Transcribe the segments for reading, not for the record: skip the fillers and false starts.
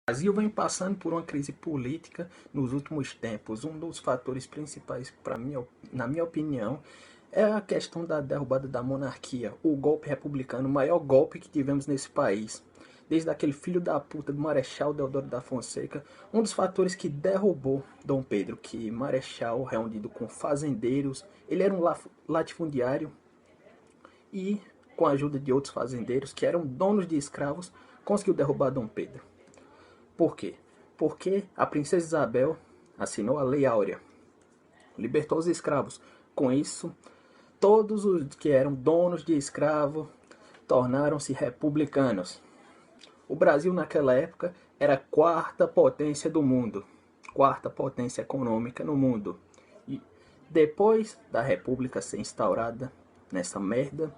Brasil vem passando por uma crise política nos últimos tempos. Um dos fatores principais, na minha opinião, é a questão da derrubada da monarquia, o golpe republicano, o maior golpe que tivemos nesse país. Desde aquele filho da puta do Marechal Deodoro da Fonseca, um dos fatores que derrubou Dom Pedro, que Marechal, reunido com fazendeiros, ele era um latifundiário e, com a ajuda de outros fazendeiros, que eram donos de escravos, conseguiu derrubar Dom Pedro. Por quê? Porque a princesa Isabel assinou a Lei Áurea, libertou os escravos. Com isso, todos os que eram donos de escravo tornaram-se republicanos. O Brasil naquela época era a quarta potência do mundo, quarta potência econômica no mundo. E depois da república ser instaurada nessa merda,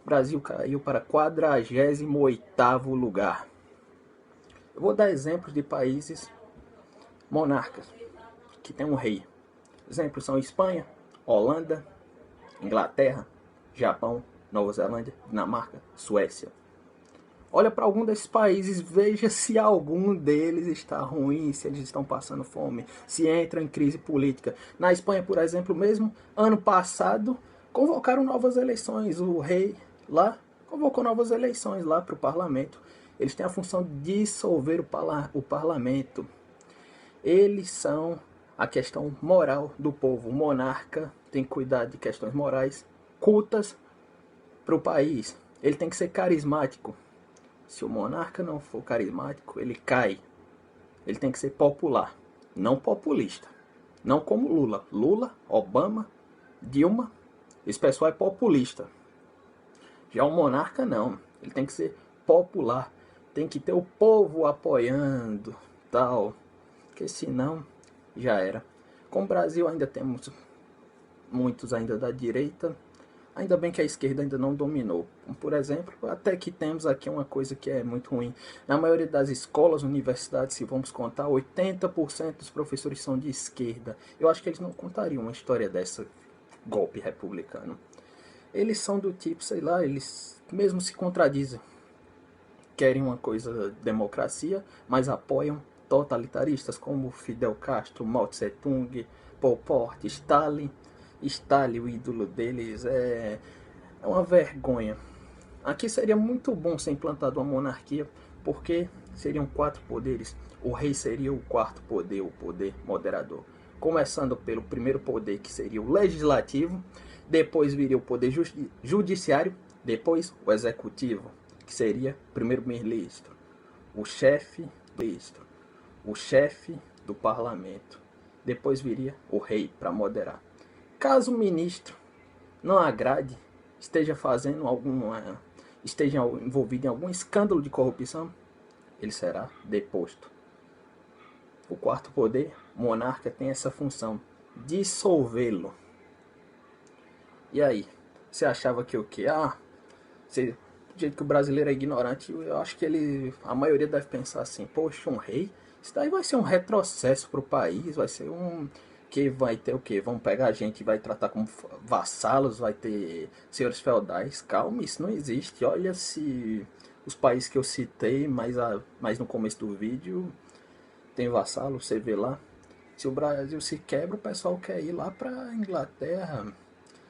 o Brasil caiu para 48º lugar. Eu vou dar exemplos de países monarcas que tem um rei. Exemplos são Espanha, Holanda, Inglaterra, Japão, Nova Zelândia, Dinamarca, Suécia. Olha para algum desses países, veja se algum deles está ruim, se eles estão passando fome, se entram em crise política. Na Espanha, por exemplo, mesmo ano passado, convocaram novas eleições. O rei lá convocou novas eleições lá para o parlamento. Eles têm a função de dissolver o parlamento. Eles são a questão moral do povo. O monarca tem que cuidar de questões morais cultas para o país. Ele tem que ser carismático. Se o monarca não for carismático, ele cai. Ele tem que ser popular, não populista. Não como Lula. Lula, Obama, Dilma, esse pessoal é populista. Já o monarca não. Ele tem que ser popular. Tem que ter o povo apoiando, tal. Porque senão já era. Com o Brasil ainda temos muitos ainda da direita. Ainda bem que a esquerda ainda não dominou. Por exemplo, até que temos aqui uma coisa que é muito ruim. Na maioria das escolas, universidades, se vamos contar, 80% dos professores são de esquerda. Eu acho que eles não contariam uma história dessa, golpe republicano. Eles são do tipo, sei lá, eles mesmo se contradizem. Querem uma coisa democracia, mas apoiam totalitaristas como Fidel Castro, Mao Tse Tung, Pol Pot, Stalin. Stalin, o ídolo deles, é uma vergonha. Aqui seria muito bom ser implantado uma monarquia, porque seriam 4 poderes. O rei seria o quarto poder, o poder moderador. Começando pelo primeiro poder, que seria o legislativo, depois viria o poder judiciário, depois o executivo, que seria o primeiro-ministro, o chefe do ministro, o chefe do parlamento. Depois viria o rei para moderar. Caso o ministro não agrade, esteja envolvido em algum escândalo de corrupção, ele será deposto. O quarto poder, o monarca, tem essa função, dissolvê-lo. E aí, você achava que o quê? Do jeito que o brasileiro é ignorante, eu acho que a maioria deve pensar assim, poxa, um rei, isso daí vai ser um retrocesso para o país, vai ser que vai ter o que? Vão pegar a gente e vai tratar como vassalos, vai ter senhores feudais. Calma, isso não existe. Olha se os países que eu citei mais no começo do vídeo tem vassalo, você vê lá. Se o Brasil se quebra, o pessoal quer ir lá para Inglaterra.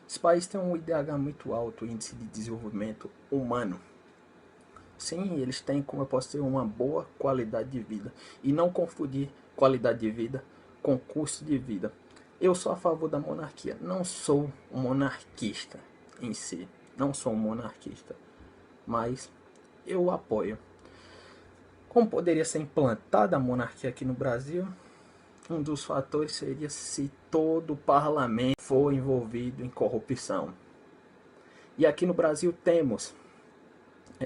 Esse país tem um IDH muito alto, índice de desenvolvimento humano. Sim, eles têm, como eu posso dizer, uma boa qualidade de vida. E não confundir qualidade de vida com custo de vida. Eu sou a favor da monarquia. Não sou um monarquista em si. Não sou um monarquista. Mas eu apoio. Como poderia ser implantada a monarquia aqui no Brasil? Um dos fatores seria se todo o parlamento for envolvido em corrupção. E aqui no Brasil temos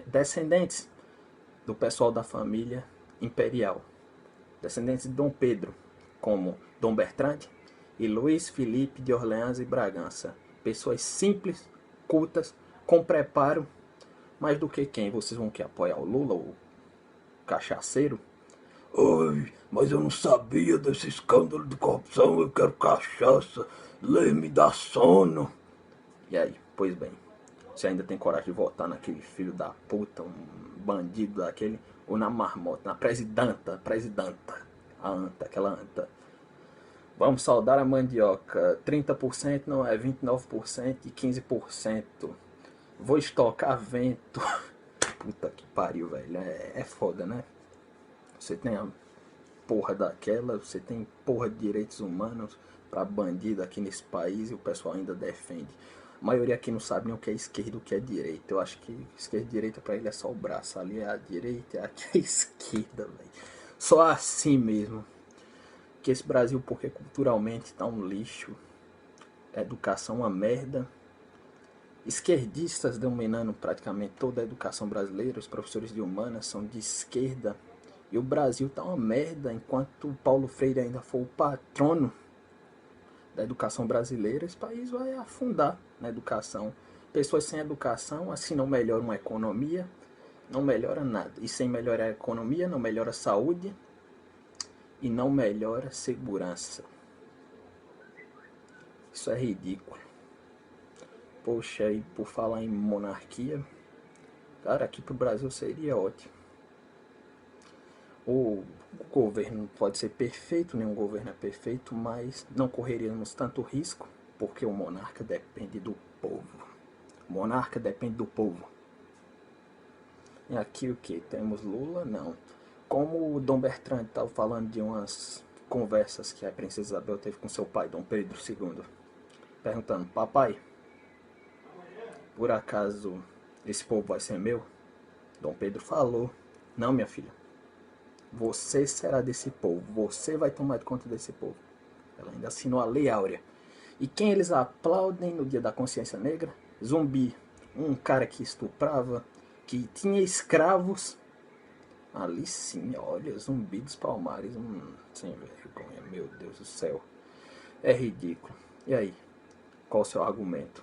descendentes do pessoal da família imperial. Descendentes de Dom Pedro, como Dom Bertrand e Luís Felipe de Orleans e Bragança. Pessoas simples, cultas, com preparo. Mais do que quem? Vocês vão querer apoiar o Lula, o cachaceiro? Ai, mas eu não sabia desse escândalo de corrupção, eu quero cachaça, lei me dá sono. E aí, pois bem, você ainda tem coragem de votar naquele filho da puta, um bandido daquele, Ou na marmota, na presidenta, a anta, aquela anta. Vamos saudar a mandioca, 30% não é 29% e 15%. Vou estocar vento. Puta que pariu, velho, é foda, né? Você tem a porra daquela, você tem porra de direitos humanos pra bandido aqui nesse país e o pessoal ainda defende. A maioria aqui não sabe nem o que é esquerda e o que é direita. Eu acho que esquerda e direita pra ele é só o braço. Ali é a direita e aqui é a esquerda, velho. Só assim mesmo. Que esse Brasil, porque culturalmente tá um lixo. A educação uma merda. Esquerdistas dominando praticamente toda a educação brasileira. Os professores de humanas são de esquerda. E o Brasil tá uma merda, enquanto o Paulo Freire ainda for o patrono da educação brasileira, esse país vai afundar na educação. Pessoas sem educação, assim não melhora uma economia, não melhora nada. E sem melhorar a economia, não melhora a saúde e não melhora a segurança. Isso é ridículo. Poxa, e por falar em monarquia, cara, aqui pro Brasil seria ótimo. O governo pode ser perfeito, nenhum governo é perfeito, mas não correríamos tanto risco, porque o monarca depende do povo. O monarca depende do povo. E aqui o que? Temos Lula? Não. Como o Dom Bertrand estava falando de umas conversas que a princesa Isabel teve com seu pai, Dom Pedro II, perguntando, papai, por acaso esse povo vai ser meu? Dom Pedro falou, não, minha filha, você será desse povo, você vai tomar conta desse povo. Ela ainda assinou a Lei Áurea. E quem eles aplaudem no dia da consciência negra? Zumbi, um cara que estuprava, que tinha escravos. Ali sim, olha, Zumbi dos Palmares, sem vergonha, meu Deus do céu. É ridículo. E aí, qual o seu argumento?